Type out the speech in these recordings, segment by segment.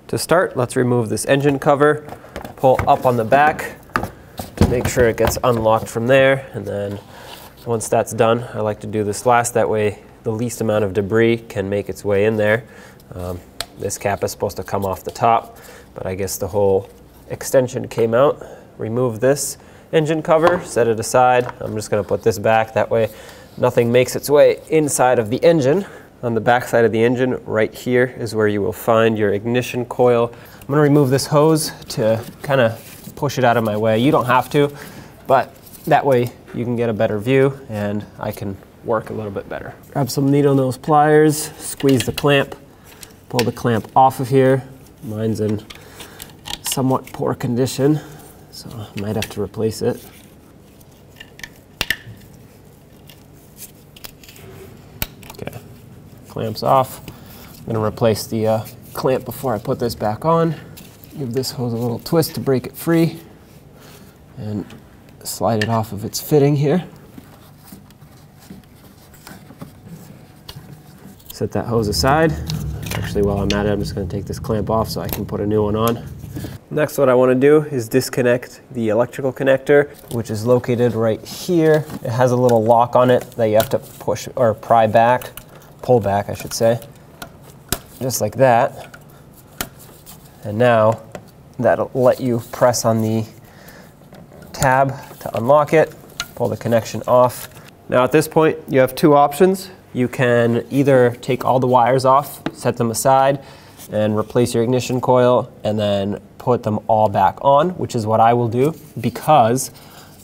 To start, let's remove this engine cover, pull up on the back to make sure it gets unlocked from there, and then once that's done, I like to do this last, that way the least amount of debris can make its way in there. This cap is supposed to come off the top, but I guess the whole extension came out. Remove this engine cover, set it aside. I'm just going to put this back, that way nothing makes its way inside of the engine. On the back side of the engine, right here is where you will find your ignition coil. I'm going to remove this hose to kind of push it out of my way. You don't have to, but that way you can get a better view and I can work a little bit better. Grab some needle nose pliers, squeeze the clamp, pull the clamp off of here. Mine's in somewhat poor condition, so I might have to replace it. Okay, clamp's off. I'm gonna replace the clamp before I put this back on. Give this hose a little twist to break it free and slide it off of its fitting here. Set that hose aside. Actually, while I'm at it, I'm just going to take this clamp off so I can put a new one on. Next, what I want to do is disconnect the electrical connector, which is located right here. It has a little lock on it that you have to push or pry back, pull back, I should say. Just like that. And now that'll let you press on the tab to unlock it, pull the connection off. Now at this point, you have two options. You can either take all the wires off, set them aside, and replace your ignition coil, and then put them all back on, which is what I will do because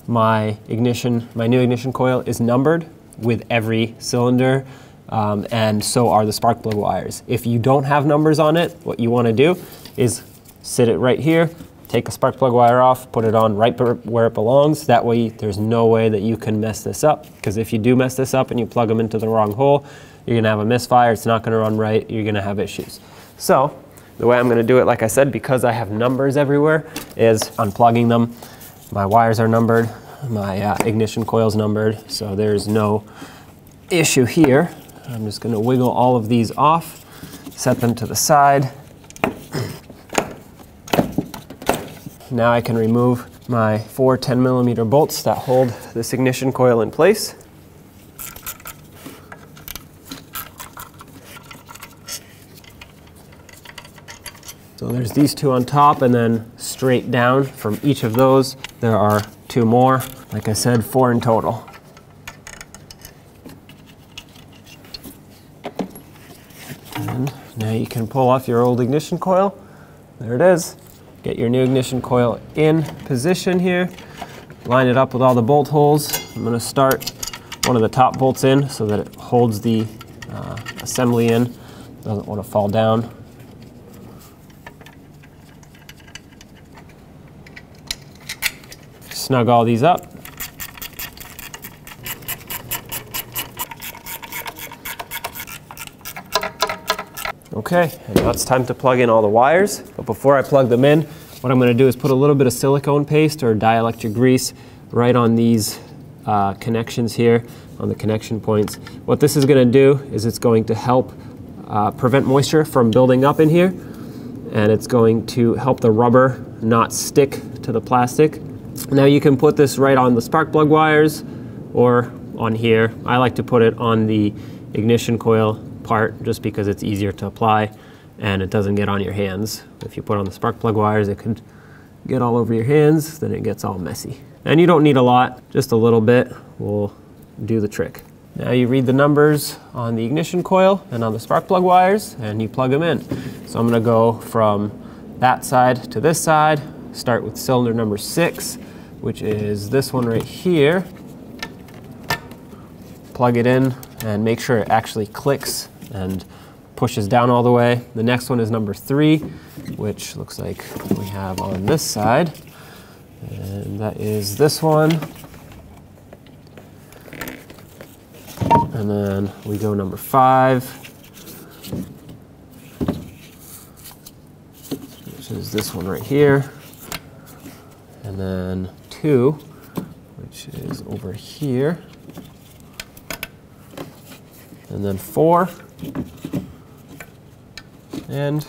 my new ignition coil is numbered with every cylinder, and so are the spark plug wires. If you don't have numbers on it, what you want to do is sit it right here, take a spark plug wire off, put it on right where it belongs. That way there's no way that you can mess this up, because if you do mess this up and you plug them into the wrong hole, you're gonna have a misfire, it's not gonna run right, you're gonna have issues. So the way I'm gonna do it, like I said, because I have numbers everywhere, is unplugging them. My wires are numbered, my ignition coil's numbered, so there's no issue here. I'm just gonna wiggle all of these off, set them to the side. Now I can remove my 4 10mm bolts that hold this ignition coil in place. So there's these two on top, and then straight down from each of those there are 2 more. Like I said, 4 in total. And now you can pull off your old ignition coil. There it is. Get your new ignition coil in position here. Line it up with all the bolt holes. I'm going to start one of the top bolts in so that it holds the assembly in. Doesn't want to fall down. Snug all these up. Okay, and now it's time to plug in all the wires. But before I plug them in, what I'm going to do is put a little bit of silicone paste or dielectric grease right on these connections here, on the connection points. What this is going to do is it's going to help prevent moisture from building up in here, and it's going to help the rubber not stick to the plastic. Now you can put this right on the spark plug wires or on here. I like to put it on the ignition coil part just because it's easier to apply and it doesn't get on your hands. If you put on the spark plug wires, it could get all over your hands, then it gets all messy. And you don't need a lot, just a little bit will do the trick. Now you read the numbers on the ignition coil and on the spark plug wires and you plug them in. So I'm going to go from that side to this side, start with cylinder number 6, which is this one right here. Plug it in and make sure it actually clicks and pushes down all the way. The next one is number 3, which looks like we have on this side. And that is this one. And then we go number 5, which is this one right here. And then 2, which is over here. And then 4. And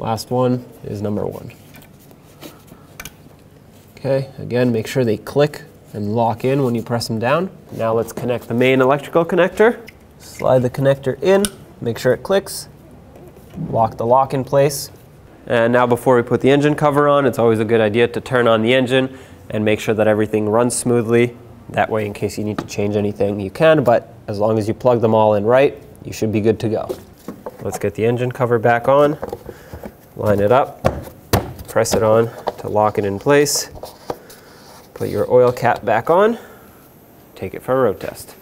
Last one is number 1. Okay, again, make sure they click and lock in when you press them down. Now let's connect the main electrical connector. Slide the connector in, make sure it clicks, lock the lock in place. And now before we put the engine cover on, it's always a good idea to turn on the engine and make sure that everything runs smoothly. That way, in case you need to change anything, you can, but as long as you plug them all in right, you should be good to go. Let's get the engine cover back on, line it up, press it on to lock it in place, put your oil cap back on, take it for a road test.